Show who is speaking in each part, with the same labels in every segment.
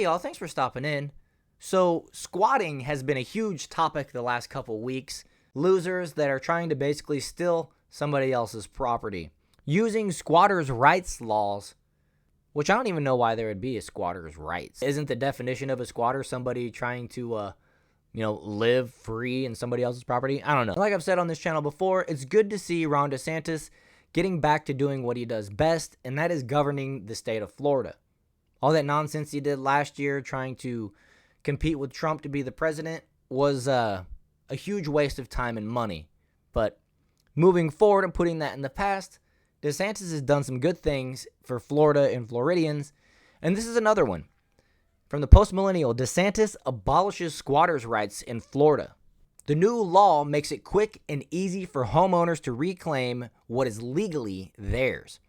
Speaker 1: Hey y'all, thanks for stopping in. So, squatting has been a huge topic the last couple weeks. Losers that are trying to basically steal somebody else's property. Using squatters' rights laws, which I don't even know why there would be a squatter's rights. Isn't the definition of a squatter somebody trying to, live free in somebody else's property? I don't know. Like I've said on this channel before, it's good to see Ron DeSantis getting back to doing what he does best, and that is governing the state of Florida. All that nonsense he did last year trying to compete with Trump to be the president was a huge waste of time and money. But moving forward and putting that in the past, DeSantis has done some good things for Florida and Floridians, and this is another one. From the post-millennial, DeSantis abolishes squatters' rights in Florida. The new law makes it quick and easy for homeowners to reclaim what is legally theirs.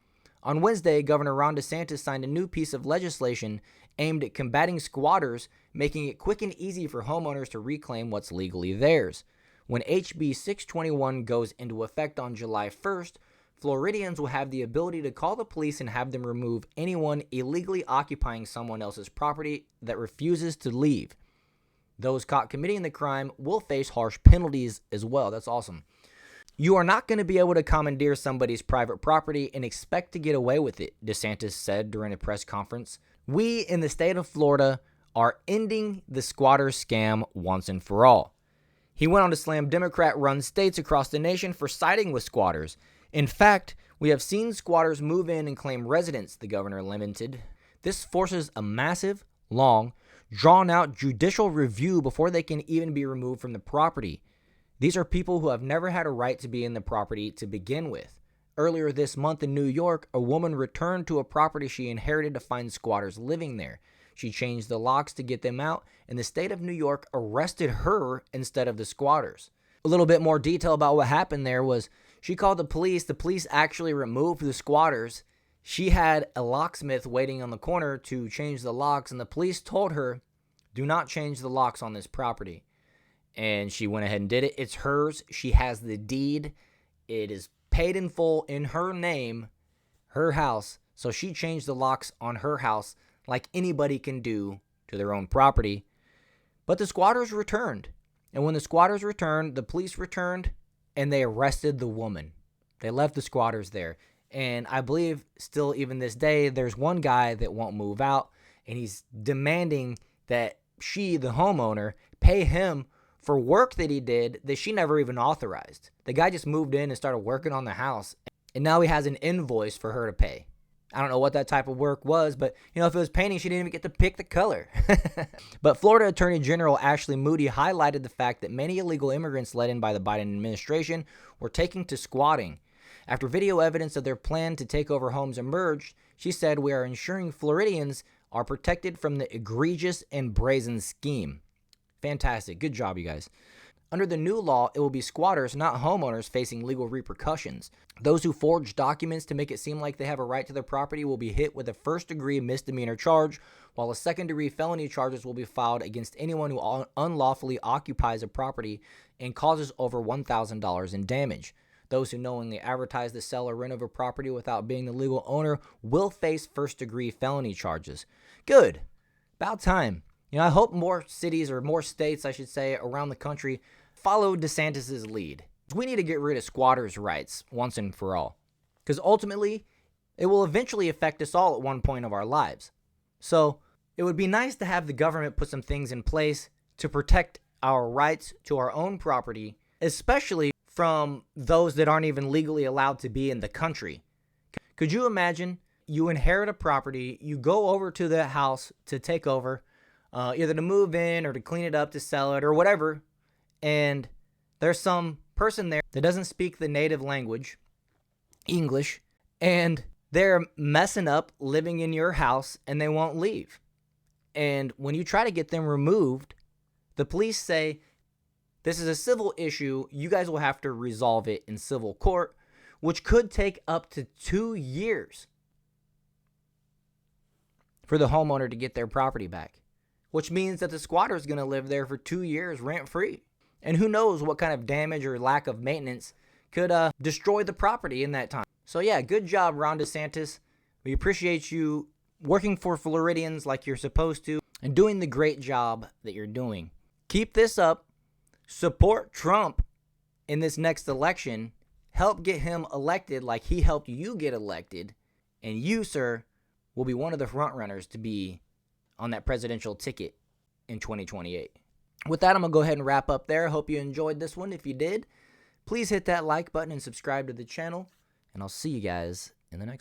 Speaker 1: On Wednesday, Governor Ron DeSantis signed a new piece of legislation aimed at combating squatters, making it quick and easy for homeowners to reclaim what's legally theirs. When HB 621 goes into effect on July 1st, Floridians will have the ability to call the police and have them remove anyone illegally occupying someone else's property that refuses to leave. Those caught committing the crime will face harsh penalties as well. That's awesome. You are not going to be able to commandeer somebody's private property and expect to get away with it, DeSantis said during a press conference. We in the state of Florida are ending the squatter scam once and for all. He went on to slam Democrat-run states across the nation for siding with squatters. In fact, we have seen squatters move in and claim residence, the governor lamented. This forces a massive, long, drawn-out judicial review before they can even be removed from the property. These are people who have never had a right to be in the property to begin with. Earlier this month in New York, a woman returned to a property she inherited to find squatters living there. She changed the locks to get them out, and the state of New York arrested her instead of the squatters. A little bit more detail about what happened there was she called the police. The police actually removed the squatters. She had a locksmith waiting on the corner to change the locks, and the police told her, do not change the locks on this property. And she went ahead and did it. It's hers. She has the deed. It is paid in full in her name, her house. So she changed the locks on her house like anybody can do to their own property. But the squatters returned. And when the squatters returned, the police returned, and they arrested the woman. They left the squatters there. And I believe still even this day, there's one guy that won't move out, and he's demanding that she, the homeowner, pay him for work that he did that she never even authorized. The guy just moved in and started working on the house, and now he has an invoice for her to pay. I don't know what that type of work was, but, if it was painting, she didn't even get to pick the color. But Florida Attorney General Ashley Moody highlighted the fact that many illegal immigrants let in by the Biden administration were taking to squatting. After video evidence of their plan to take over homes emerged, she said, we are ensuring Floridians are protected from the egregious and brazen scheme. Fantastic. Good job, you guys. Under the new law, it will be squatters, not homeowners, facing legal repercussions. Those who forge documents to make it seem like they have a right to their property will be hit with a first-degree misdemeanor charge, while a second-degree felony charges will be filed against anyone who unlawfully occupies a property and causes over $1,000 in damage. Those who knowingly advertise the sale or rent of a property without being the legal owner will face first-degree felony charges. Good. About time. I hope more cities, or more states, I should say, around the country follow DeSantis' lead. We need to get rid of squatters' rights once and for all, because ultimately, it will eventually affect us all at one point of our lives. So, it would be nice to have the government put some things in place to protect our rights to our own property, especially from those that aren't even legally allowed to be in the country. Could you imagine you inherit a property, you go over to the house to take over, either to move in or to clean it up, to sell it or whatever, and there's some person there that doesn't speak the native language, English, and they're messing up living in your house and they won't leave. And when you try to get them removed, the police say, this is a civil issue, you guys will have to resolve it in civil court, which could take up to 2 years for the homeowner to get their property back, which means that the squatter is going to live there for 2 years rent-free. And who knows what kind of damage or lack of maintenance could destroy the property in that time. So yeah, good job, Ron DeSantis. We appreciate you working for Floridians like you're supposed to. and doing the great job that you're doing. Keep this up. Support Trump in this next election. Help get him elected like he helped you get elected. And you, sir, will be one of the front runners to be on that presidential ticket in 2028. With that, I'm going to go ahead and wrap up there. I hope you enjoyed this one. If you did, please hit that like button and subscribe to the channel. And I'll see you guys in the next one.